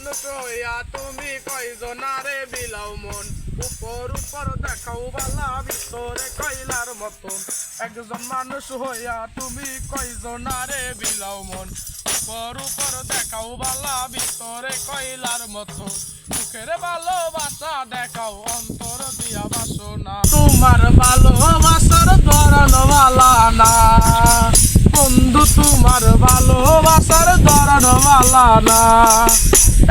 মানুষ হইয়া তুমি কয়জনারে বিলাও মন উপর উপর দেখাও বালা ভিতরে কয়লার মতন একজন মানুষ হইয়া তুমি কয়জনারে বিলাও মন উপর উপর দেখাও বালা ভিতরে কয়লার মতন মুখের ভালোবাসা দেখাও অন্তর দিয়া বাসনা তোমার ভালোবাসার ধরন বালা না বন্ধু তোমার ভালোবাসার ধরন বালা না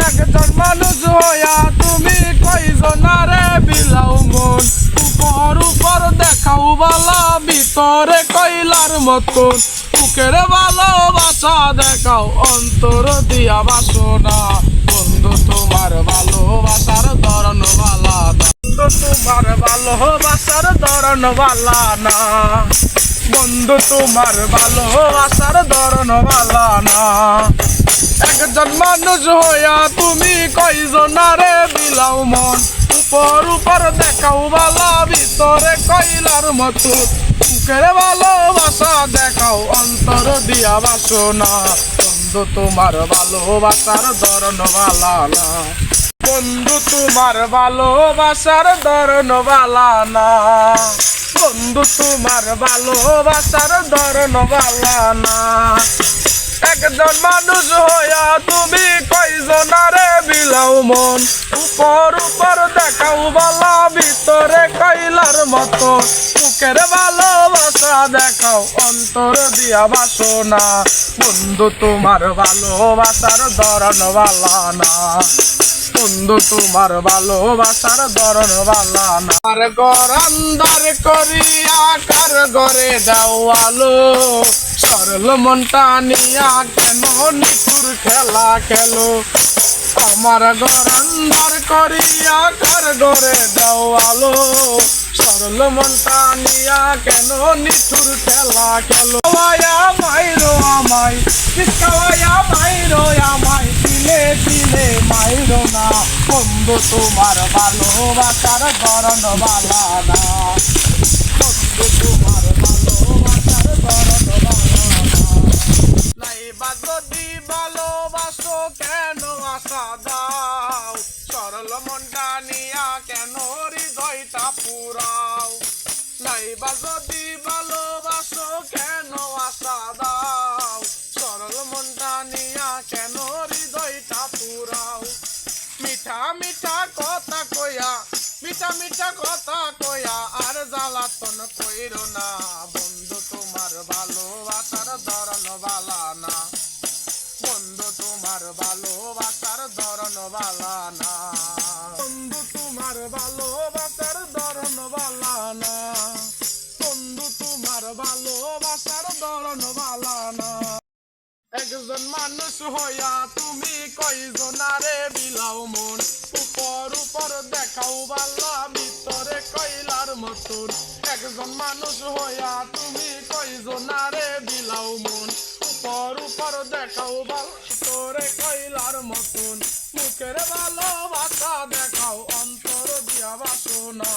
একজন মানুষ হইয়া তুমি কয়জনারে বিলাও মন উপর উপর দেখাও বালা ভিতরে কয়লার মতন মুখের ভালোবাসা দেখাও অন্তর দিয়া বাসনা বন্ধু তোমার ভালোবাসার ধরন বালা না তোমার ভালোবাসার ধরন বালা না বন্ধু তোমার ভালোবাসার ধরন বালা না একজন মানুষ হইয়া তুমি কয়জনারে বিলাও মন উপর উপর দেখাও বালা ভিতরে কয়লার মতো মুখের ভালোবাসা দেখাও অন্তর দিয়া বাসনা বন্ধু তোমার ভালোবাসার ধরন বালা না বন্ধু তোমার ভালোবাসার ধরন বালা না বন্ধু তোমার ভালোবাসার ধরন বালা না একজন মানুষ হইয়া তুমি কয়জনারে বিলাও মন উপর উপর দেখাও বালা ভিতরে কয়লার মতো মুখের ভালোবাসা দেখাও অন্তর দিয়া বাসনা বন্ধু তোমার ভালোবাসার ধরন বালা না বন্ধু তোমার ভালোবাসার ধরন বালা না আর ঘর আন্দার করিয়া কার ঘরে দাও আলো সরল মনটা নিয়া কেন নিঠুর খেলা খেলো আমার ঘর আন্দার করিয়া কার ঘরে দাও আলো সরল মনটা নিয়া কেন নিঠুর খেলা খেলো মাইরো আমায় খাওয়াইয়া মাইরো আমায় দিলে দিলে মাইরো না বন্ধু তোমার ভালোবাসার ধরন বালা না বন্ধু তোমার ভালোবাসার ধরন বালা নাইবা যদি ভালোবাসো কেন আশা দাও সরল মনটা নিয়া কেন হৃদয়টা পুরাও নাইবা যদি ভালোবাসো কেন আশা দাও সরল মনটা নিয়া কেন হৃদয়টা পুরাও মিঠা মিঠা কথা কইয়া মিঠা মিঠা কথা কইয়া আর জ্বালাতন কইরো না বন্ধু তোমার ভালোবাসার ধরন বালা না বন্ধু তোমার ভালোবাসার ধরন বালা না বন্ধু তোমার ভালোবাসার ধরন বালা না বন্ধু তোমার ভালোবাসার ধরন বালা না একজন মানুষ হইয়া তুমি কয়জনারে বিলাও মন উপর উপর দেখাও বালা ভিতরে কয়লার মতন একজন মানুষ হইয়া তুমি কয়জনারে বিলাও মন উপর উপর দেখাও বালা ভিতরে কয়লার মতন মুখের ভালোবাসা দেখাও অন্তর দিয়া বাসনা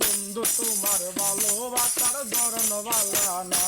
বন্ধু তোমার ভালোবাসার ধরন বালা না